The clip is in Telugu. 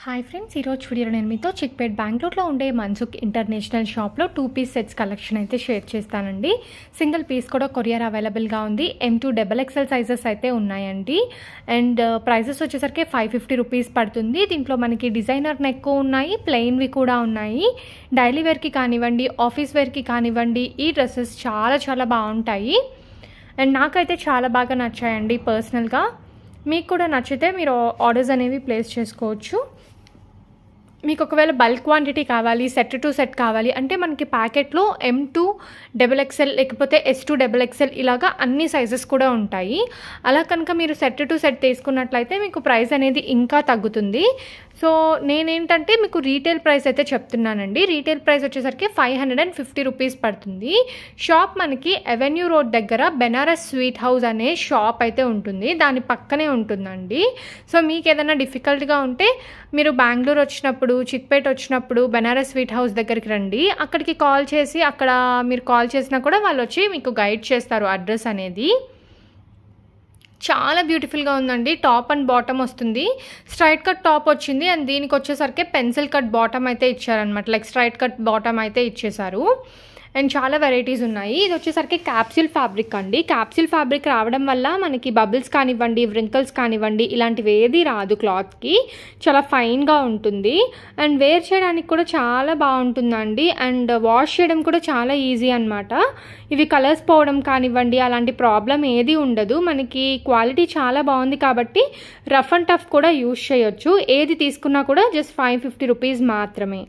హాయ్ ఫ్రెండ్స్, ఈరోజు వీడియోలో నేను మీతో చిక్పేట్ బెంగళూరులో ఉండే మన్సుక్ ఇంటర్నేషనల్ షాప్లో 2 పీస్ సెట్స్ కలెక్షన్ అయితే షేర్ చేస్తానండి. సింగిల్ పీస్ కూడా కొరియర్ అవైలబుల్గా ఉంది. M2 XXL సైజెస్ అయితే ఉన్నాయండి. అండ్ ప్రైజెస్ వచ్చేసరికి 550 రూపీస్ పడుతుంది. దీంట్లో మనకి డిజైనర్ నెక్ ఉన్నాయి, ప్లెయిన్వి కూడా ఉన్నాయి. డైలీ వేర్కి కానివ్వండి, ఆఫీస్ వేర్కి కానివ్వండి, ఈ డ్రెస్సెస్ చాలా చాలా బాగుంటాయి. అండ్ నాకైతే చాలా బాగా నచ్చాయండి పర్సనల్గా. మీకు కూడా నచ్చితే మీరు ఆర్డర్స్ అనేవి ప్లేస్ చేసుకోవచ్చు. మీకు ఒకవేళ బల్క్ క్వాంటిటీ కావాలి, సెట్ టు సెట్ కావాలి అంటే మనకి ప్యాకెట్లో M2 XXL లేకపోతే S2 XXL ఇలాగా అన్ని సైజెస్ కూడా ఉంటాయి. అలా కనుక మీరు సెట్ టు సెట్ తీసుకున్నట్లయితే మీకు ప్రైస్ అనేది ఇంకా తగ్గుతుంది. సో నేనేంటంటే మీకు రీటైల్ ప్రైస్ అయితే చెప్తున్నానండి. రీటైల్ ప్రైస్ వచ్చేసరికి 550 రూపీస్ పడుతుంది. షాప్ మనకి అవెన్యూ రోడ్ దగ్గర బెనారస్ స్వీట్ హౌస్ అనే షాప్ అయితే ఉంటుంది, దాని పక్కనే ఉంటుందండి. సో మీకు ఏదైనా డిఫికల్ట్గా ఉంటే మీరు బెంగళూరు వచ్చినప్పుడు, చిక్పేట్ వచ్చినప్పుడు బెనారస్ స్వీట్ హౌస్ దగ్గరికి రండి. అక్కడికి కాల్ చేసి అక్కడ మీరు కాల్ చేసినా కూడా వాళ్ళు వచ్చి మీకు గైడ్ చేస్తారు అడ్రస్ అనేది. చాలా బ్యూటిఫుల్గా ఉందండి. టాప్ అండ్ బాటమ్ వస్తుంది. స్ట్రైట్ కట్ టాప్ వచ్చింది అండ్ దీనికి వచ్చేసరికి పెన్సిల్ కట్ బాటమ్ అయితే ఇచ్చారనమాట. లైక్ స్ట్రైట్ కట్ బాటమ్ అయితే ఇచ్చేసారు. అండ్ చాలా వెరైటీస్ ఉన్నాయి. ఇది వచ్చేసరికి క్యాప్సూల్ ఫ్యాబ్రిక్ అండి. క్యాప్సూల్ ఫ్యాబ్రిక్ రావడం వల్ల మనకి బబుల్స్ కానివ్వండి, వ్రింకల్స్ కానివ్వండి, ఇలాంటివి ఏది రాదు. క్లాత్కి చాలా ఫైన్గా ఉంటుంది అండ్ వేర్ చేయడానికి కూడా చాలా బాగుంటుందండి. అండ్ వాష్ చేయడం కూడా చాలా ఈజీ అనమాట. ఇవి కలర్స్ పోవడం కానివ్వండి అలాంటి ప్రాబ్లం ఏది ఉండదు. మనకి క్వాలిటీ చాలా బాగుంది కాబట్టి రఫ్ అండ్ టఫ్ కూడా యూజ్ చేయొచ్చు. ఏది తీసుకున్నా కూడా జస్ట్ 550 రూపీస్ మాత్రమే.